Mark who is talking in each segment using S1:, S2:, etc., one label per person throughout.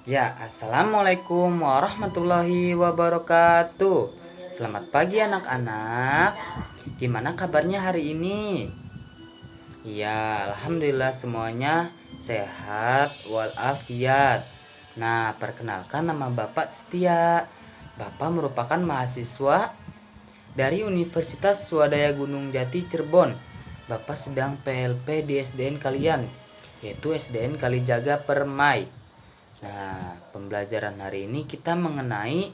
S1: Ya, assalamualaikum warahmatullahi wabarakatuh. Selamat pagi anak-anak. Gimana kabarnya hari ini? Ya, alhamdulillah semuanya sehat walafiat. Nah, perkenalkan nama Bapak Setia. Bapak merupakan mahasiswa dari Universitas Swadaya Gunung Jati Cirebon. Bapak sedang PLP di SDN kalian, yaitu SDN Kalijaga Permai. Nah, pembelajaran hari ini kita mengenai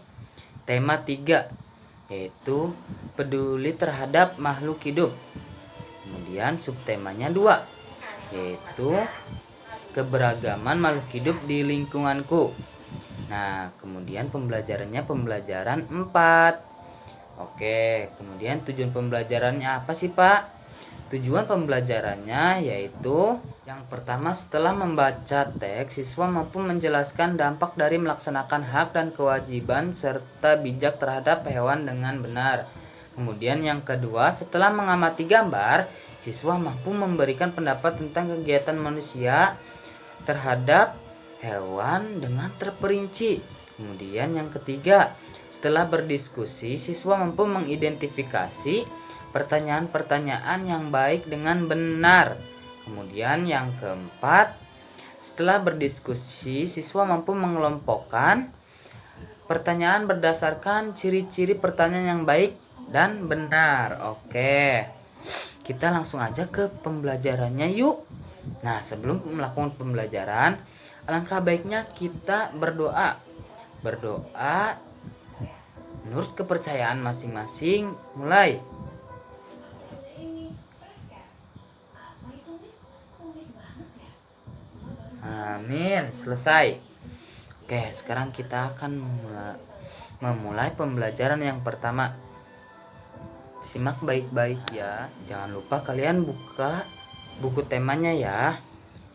S1: tema 3, yaitu peduli terhadap makhluk hidup. Kemudian subtemanya 2, yaitu keberagaman makhluk hidup di lingkunganku. Nah, kemudian pembelajarannya pembelajaran 4. Oke, kemudian tujuan pembelajarannya apa sih, Pak? Tujuan pembelajarannya yaitu yang pertama, setelah membaca teks, siswa mampu menjelaskan dampak dari melaksanakan hak dan kewajiban serta bijak terhadap hewan dengan benar. Kemudian yang kedua, setelah mengamati gambar, siswa mampu memberikan pendapat tentang kegiatan manusia terhadap hewan dengan terperinci. Kemudian yang ketiga, setelah berdiskusi, siswa mampu mengidentifikasi pertanyaan-pertanyaan yang baik dengan benar. Kemudian yang keempat, setelah berdiskusi, siswa mampu mengelompokkan pertanyaan berdasarkan ciri-ciri pertanyaan yang baik dan benar. Oke, kita langsung aja ke pembelajarannya yuk. Nah, sebelum melakukan pembelajaran, alangkah baiknya kita berdoa. Berdoa menurut kepercayaan masing-masing. Mulai. Amin. Selesai. Oke, sekarang kita akan memulai pembelajaran yang pertama. Simak baik-baik ya. Jangan lupa kalian buka buku temanya ya,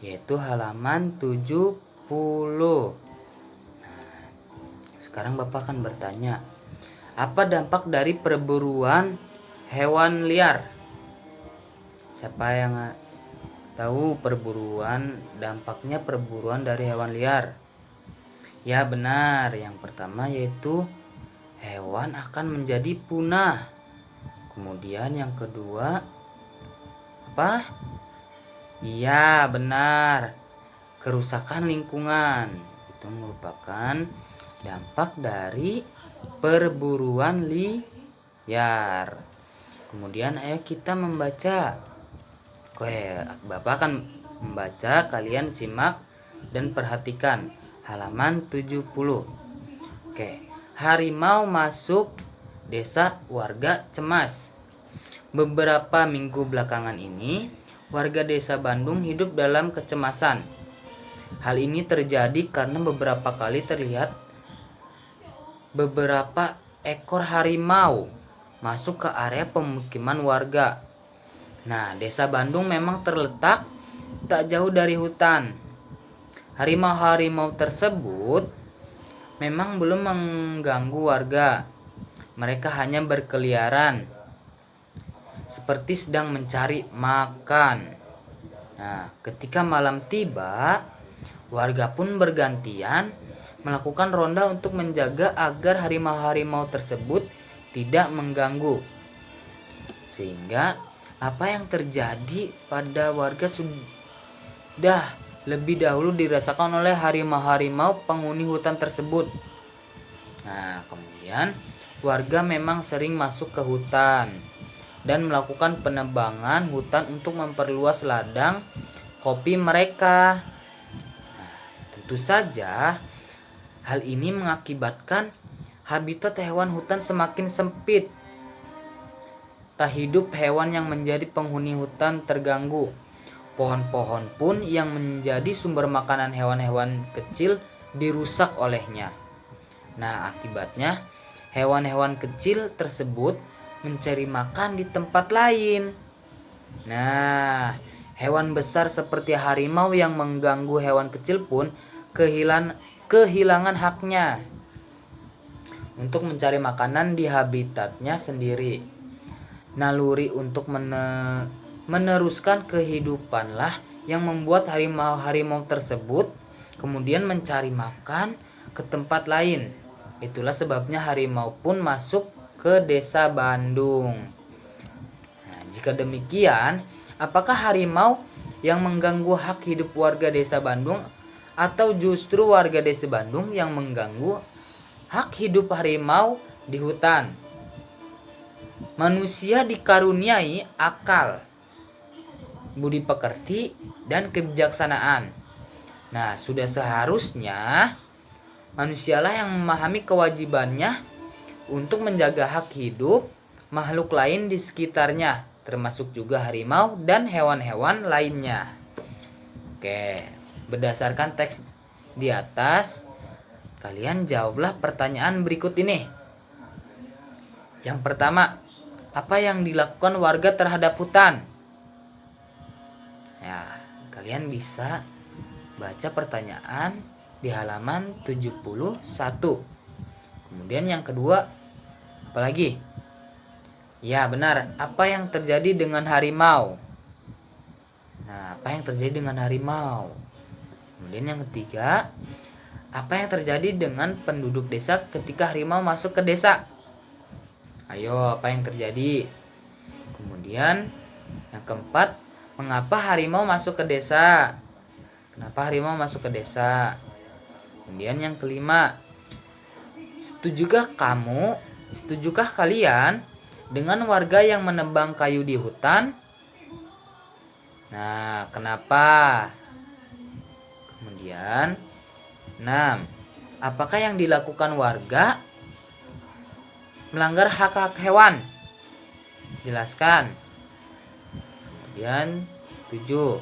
S1: yaitu halaman 70. Sekarang Bapak akan bertanya, apa dampak dari perburuan hewan liar? Siapa yang tahu dampaknya perburuan dari hewan liar? Ya benar, yang pertama yaitu hewan akan menjadi punah. Kemudian yang kedua apa? Iya benar, kerusakan lingkungan. Itu merupakan dampak dari perburuan liar. Kemudian ayo kita membaca. Oke, Bapak akan membaca, kalian simak dan perhatikan halaman 70. Oke, harimau masuk desa, warga cemas. Beberapa minggu belakangan ini, warga desa Bandung hidup dalam kecemasan. Hal ini terjadi karena beberapa kali terlihat beberapa ekor harimau masuk ke area pemukiman warga. Nah, desa Bandung memang terletak tak jauh dari hutan. Harimau-harimau tersebut memang belum mengganggu warga. Mereka hanya berkeliaran seperti sedang mencari makan. Nah, ketika malam tiba, warga pun bergantian melakukan ronda untuk menjaga agar harimau-harimau tersebut tidak mengganggu. Sehingga apa yang terjadi pada warga sudah lebih dahulu dirasakan oleh harimau-harimau penghuni hutan tersebut. Nah, kemudian warga memang sering masuk ke hutan dan melakukan penebangan hutan untuk memperluas ladang kopi mereka. Nah, tentu saja hal ini mengakibatkan habitat hewan hutan semakin sempit. Tak hidup hewan yang menjadi penghuni hutan terganggu. Pohon-pohon pun yang menjadi sumber makanan hewan-hewan kecil dirusak olehnya. Nah, akibatnya hewan-hewan kecil tersebut mencari makan di tempat lain. Nah, hewan besar seperti harimau yang mengganggu hewan kecil pun kehilangan haknya untuk mencari makanan di habitatnya sendiri. Naluri untuk meneruskan kehidupanlah yang membuat harimau-harimau tersebut kemudian mencari makan ke tempat lain. Itulah sebabnya harimau pun masuk ke desa Bandung. Nah, jika demikian, apakah harimau yang mengganggu hak hidup warga desa Bandung atau justru warga desa Bandung yang mengganggu hak hidup harimau di hutan? Manusia dikaruniai akal, budi pekerti, dan kebijaksanaan. Nah, sudah seharusnya manusialah yang memahami kewajibannya untuk menjaga hak hidup makhluk lain di sekitarnya, termasuk juga harimau dan hewan-hewan lainnya. Oke, berdasarkan teks di atas, kalian jawablah pertanyaan berikut ini. Yang pertama, apa yang dilakukan warga terhadap hutan? Ya, kalian bisa baca pertanyaan di halaman 71. Kemudian yang kedua, apa lagi? Ya, benar. Apa yang terjadi dengan harimau? Nah, apa yang terjadi dengan harimau? Kemudian yang ketiga, apa yang terjadi dengan penduduk desa ketika harimau masuk ke desa? Ayo, apa yang terjadi? Kemudian yang keempat, mengapa harimau masuk ke desa? Kenapa harimau masuk ke desa? Kemudian yang kelima, setujukah kalian dengan warga yang menebang kayu di hutan? Nah, kenapa? Kemudian 6. Apakah yang dilakukan warga melanggar hak-hak hewan? Jelaskan. Kemudian 7.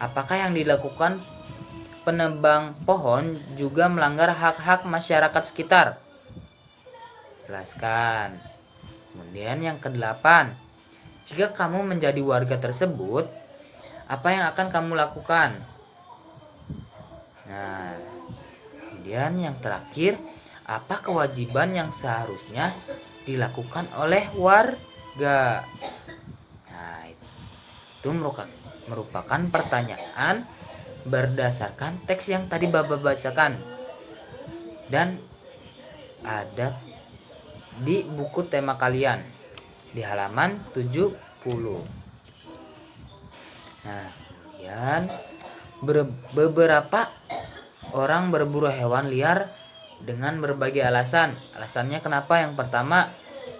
S1: Apakah yang dilakukan penebang pohon juga melanggar hak-hak masyarakat sekitar? Jelaskan. Kemudian yang ke-8. Jika kamu menjadi warga tersebut, apa yang akan kamu lakukan? Nah, kemudian yang terakhir, apa kewajiban yang seharusnya dilakukan oleh warga? Nah, itu merupakan pertanyaan berdasarkan teks yang tadi Baba bacakan dan ada di buku tema kalian di halaman 70. Nah, kemudian beberapa orang berburu hewan liar dengan berbagai alasan. Alasannya kenapa? Yang pertama,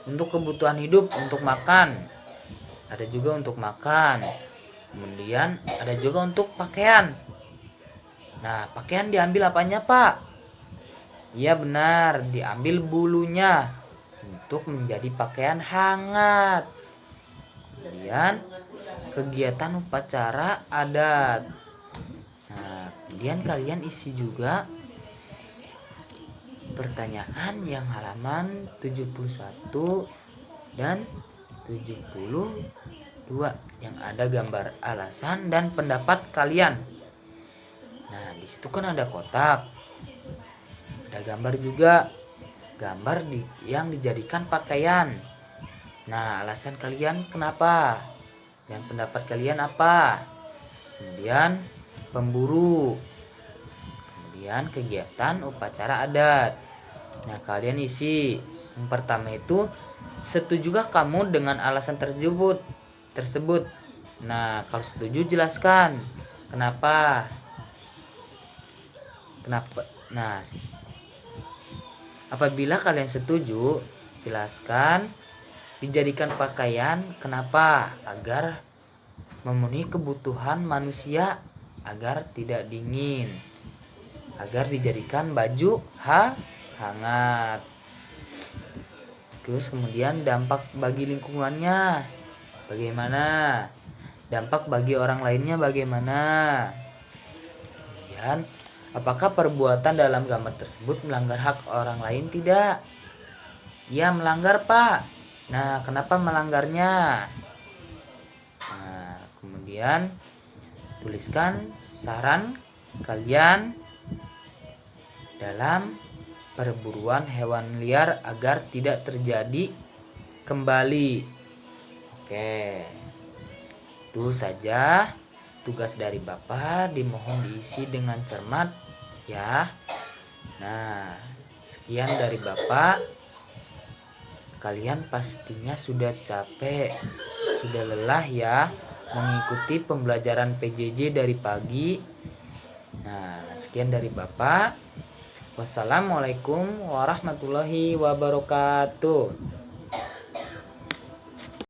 S1: untuk kebutuhan hidup, untuk makan. Ada juga untuk makan. Kemudian ada juga untuk pakaian. Nah, pakaian diambil apanya, Pak? Iya benar, diambil bulunya untuk menjadi pakaian hangat. Kemudian kegiatan upacara adat. Nah, kemudian kalian isi juga pertanyaan yang halaman 71 dan 72 yang ada gambar alasan dan pendapat kalian. Nah, di situ kan ada kotak. Ada gambar juga, yang dijadikan pakaian. Nah, alasan kalian kenapa? Dan pendapat kalian apa? Kemudian pemburu. Kemudian kegiatan upacara adat. Nah, kalian isi. Yang pertama itu, setujukah kamu dengan alasan tersebut? Nah, kalau setuju jelaskan. Kenapa? Nah, apabila kalian setuju, jelaskan dijadikan pakaian kenapa? Agar memenuhi kebutuhan manusia agar tidak dingin. Agar dijadikan baju hangat. Terus kemudian dampak bagi lingkungannya bagaimana? Dampak bagi orang lainnya bagaimana? Kemudian, apakah perbuatan dalam gambar tersebut melanggar hak orang lain? Tidak. Ya, melanggar, Pak. Nah, kenapa melanggarnya? Nah, kemudian tuliskan saran kalian dalam perburuan hewan liar agar tidak terjadi kembali. Oke. Itu saja tugas dari Bapak, dimohon diisi dengan cermat ya. Nah, sekian dari Bapak. Kalian pastinya sudah capek, sudah lelah ya mengikuti pembelajaran PJJ dari pagi. Nah, sekian dari Bapak. Wassalamualaikum warahmatullahi wabarakatuh.